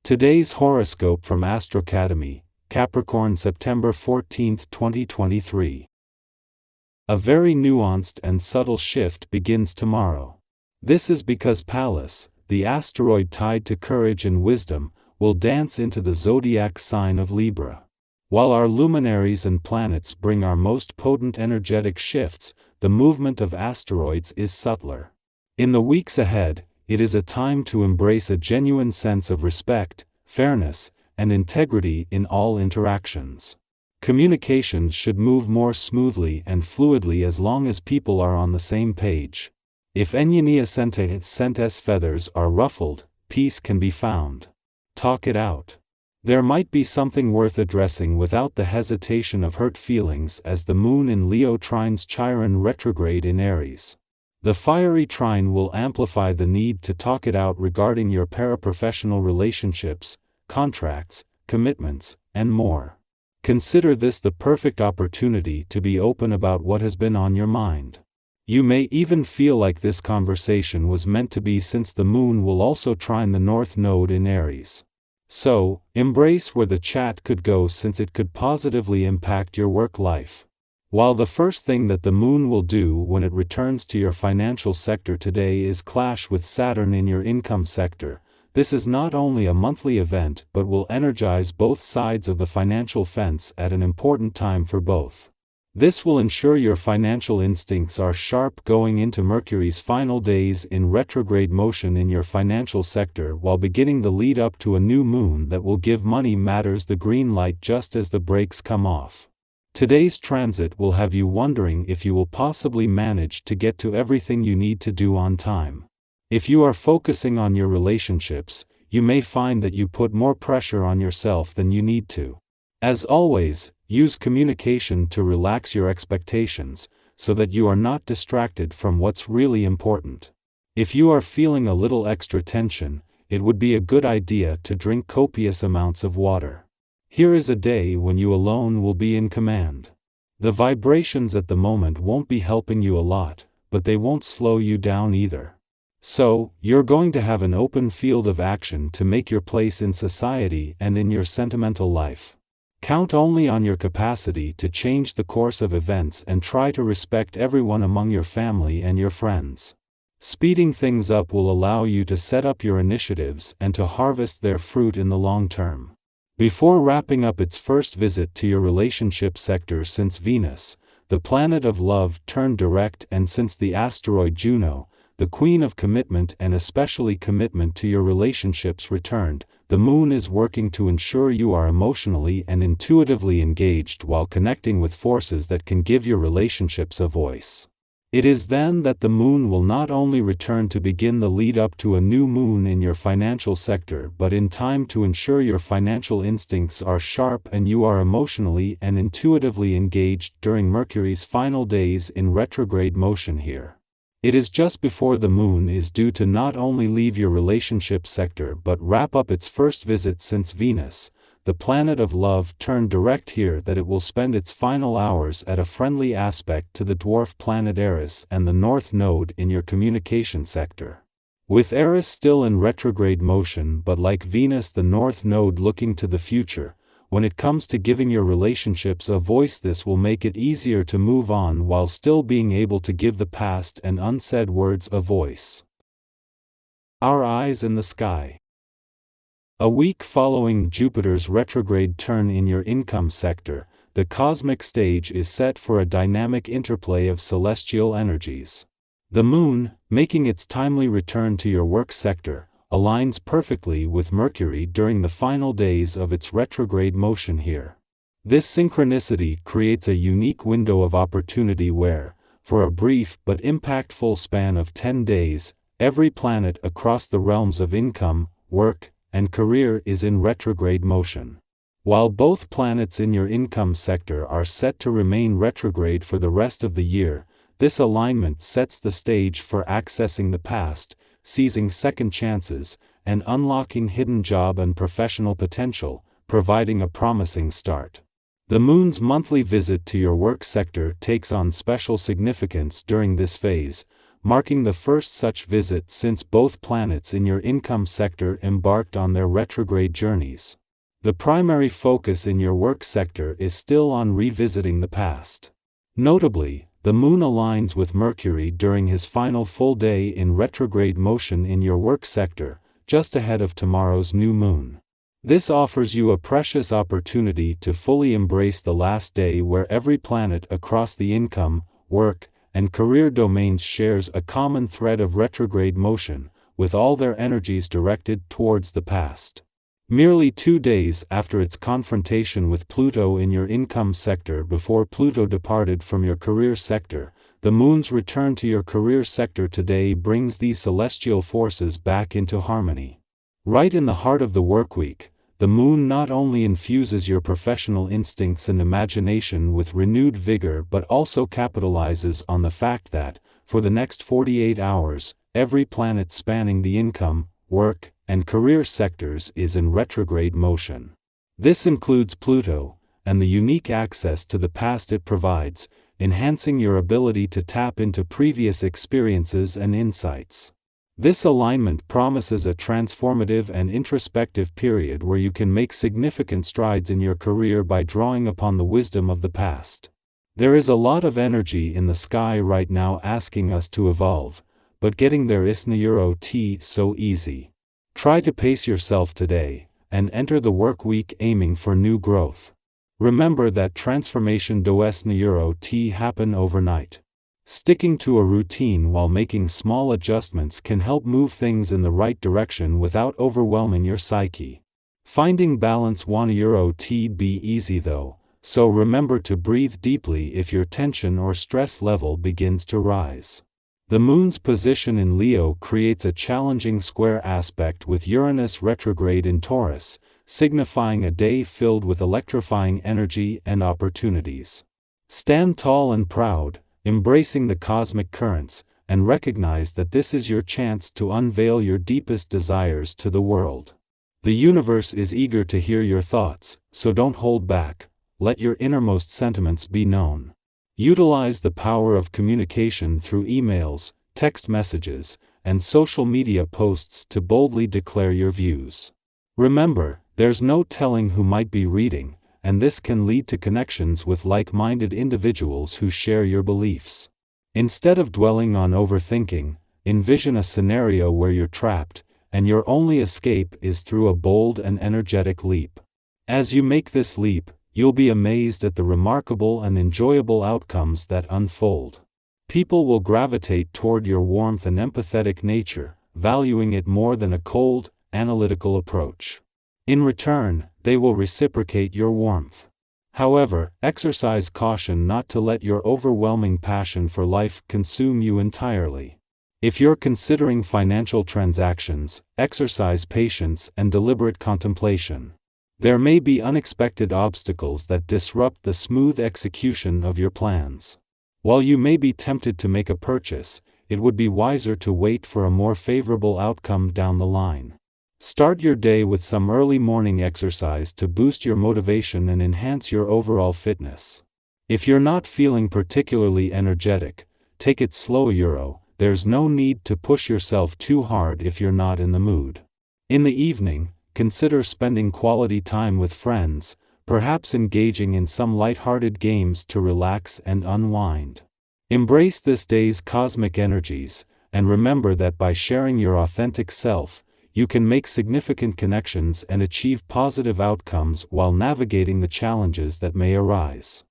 Today's horoscope from Astrocademy, Capricorn, September 14, 2023. A very nuanced and subtle shift begins tomorrow. This is because Pallas, the asteroid tied to courage and wisdom, will dance into the zodiac sign of Libra. While our luminaries and planets bring our most potent energetic shifts, the movement of asteroids is subtler. In the weeks ahead, it is a time to embrace a genuine sense of respect, fairness, and integrity in all interactions. Communications should move more smoothly and fluidly as long as people are on the same page. If any sentes feathers are ruffled, peace can be found. Talk it out. There might be something worth addressing without the hesitation of hurt feelings as the moon in Leo trines Chiron retrograde in Aries. The fiery trine will amplify the need to talk it out regarding your paraprofessional relationships, contracts, commitments, and more. Consider this the perfect opportunity to be open about what has been on your mind. You may even feel like this conversation was meant to be, since the moon will also trine the North Node in Aries. So, embrace where the chat could go, since it could positively impact your work life. While the first thing that the moon will do when it returns to your financial sector today is clash with Saturn in your income sector, this is not only a monthly event but will energize both sides of the financial fence at an important time for both. This will ensure your financial instincts are sharp going into Mercury's final days in retrograde motion in your financial sector, while beginning the lead up to a new moon that will give money matters the green light just as the brakes come off. Today's transit will have you wondering if you will possibly manage to get to everything you need to do on time. If you are focusing on your relationships, you may find that you put more pressure on yourself than you need to. As always, use communication to relax your expectations, so that you are not distracted from what's really important. If you are feeling a little extra tension, it would be a good idea to drink copious amounts of water. Here is a day when you alone will be in command. The vibrations at the moment won't be helping you a lot, but they won't slow you down either. So, you're going to have an open field of action to make your place in society and in your sentimental life. Count only on your capacity to change the course of events and try to respect everyone among your family and your friends. Speeding things up will allow you to set up your initiatives and to harvest their fruit in the long term. Before wrapping up its first visit to your relationship sector since Venus, the planet of love, turned direct, and since the asteroid Juno, the queen of commitment and especially commitment to your relationships, returned, the moon is working to ensure you are emotionally and intuitively engaged while connecting with forces that can give your relationships a voice. It is then that the moon will not only return to begin the lead up to a new moon in your financial sector, but in time to ensure your financial instincts are sharp and you are emotionally and intuitively engaged during Mercury's final days in retrograde motion here. It is just before the moon is due to not only leave your relationship sector but wrap up its first visit since Venus, the planet of love, turned direct here, that it will spend its final hours at a friendly aspect to the dwarf planet Eris and the North Node in your communication sector. With Eris still in retrograde motion but like Venus the North Node looking to the future, when it comes to giving your relationships a voice, this will make it easier to move on while still being able to give the past and unsaid words a voice. Our eyes in the sky. A week following Jupiter's retrograde turn in your income sector, the cosmic stage is set for a dynamic interplay of celestial energies. The moon, making its timely return to your work sector, aligns perfectly with Mercury during the final days of its retrograde motion here. This synchronicity creates a unique window of opportunity where, for a brief but impactful span of 10 days, every planet across the realms of income, work, and career is in retrograde motion. While both planets in your income sector are set to remain retrograde for the rest of the year, this alignment sets the stage for accessing the past, seizing second chances, and unlocking hidden job and professional potential, providing a promising start. The moon's monthly visit to your work sector takes on special significance during this phase, marking the first such visit since both planets in your income sector embarked on their retrograde journeys. The primary focus in your work sector is still on revisiting the past. Notably, the Moon aligns with Mercury during his final full day in retrograde motion in your work sector, just ahead of tomorrow's new moon. This offers you a precious opportunity to fully embrace the last day where every planet across the income, work, and career domains shares a common thread of retrograde motion, with all their energies directed towards the past. Merely 2 days after its confrontation with Pluto in your income sector before Pluto departed from your career sector, the Moon's return to your career sector today brings these celestial forces back into harmony. Right in the heart of the workweek, the Moon not only infuses your professional instincts and imagination with renewed vigor but also capitalizes on the fact that, for the next 48 hours, every planet spanning the income, work, and career sectors is in retrograde motion. This includes Pluto, and the unique access to the past it provides, enhancing your ability to tap into previous experiences and insights. This alignment promises a transformative and introspective period where you can make significant strides in your career by drawing upon the wisdom of the past. There is a lot of energy in the sky right now asking us to evolve, but getting there isn't so easy. Try to pace yourself today, and enter the work week aiming for new growth. Remember that transformation doesn't happen overnight. Sticking to a routine while making small adjustments can help move things in the right direction without overwhelming your psyche. Finding balance won't be easy though, so remember to breathe deeply if your tension or stress level begins to rise. The Moon's position in Leo creates a challenging square aspect with Uranus retrograde in Taurus, signifying a day filled with electrifying energy and opportunities. Stand tall and proud, embracing the cosmic currents, and recognize that this is your chance to unveil your deepest desires to the world. The universe is eager to hear your thoughts, so don't hold back, let your innermost sentiments be known. Utilize the power of communication through emails, text messages, and social media posts to boldly declare your views. Remember, there's no telling who might be reading, and this can lead to connections with like-minded individuals who share your beliefs. Instead of dwelling on overthinking, envision a scenario where you're trapped, and your only escape is through a bold and energetic leap. As you make this leap, you'll be amazed at the remarkable and enjoyable outcomes that unfold. People will gravitate toward your warmth and empathetic nature, valuing it more than a cold, analytical approach. In return, they will reciprocate your warmth. However, exercise caution not to let your overwhelming passion for life consume you entirely. If you're considering financial transactions, exercise patience and deliberate contemplation. There may be unexpected obstacles that disrupt the smooth execution of your plans. While you may be tempted to make a purchase, it would be wiser to wait for a more favorable outcome down the line. Start your day with some early morning exercise to boost your motivation and enhance your overall fitness. If you're not feeling particularly energetic, take it slow. There's no need to push yourself too hard if you're not in the mood. In the evening, consider spending quality time with friends, perhaps engaging in some light-hearted games to relax and unwind. Embrace this day's cosmic energies, and remember that by sharing your authentic self, you can make significant connections and achieve positive outcomes while navigating the challenges that may arise.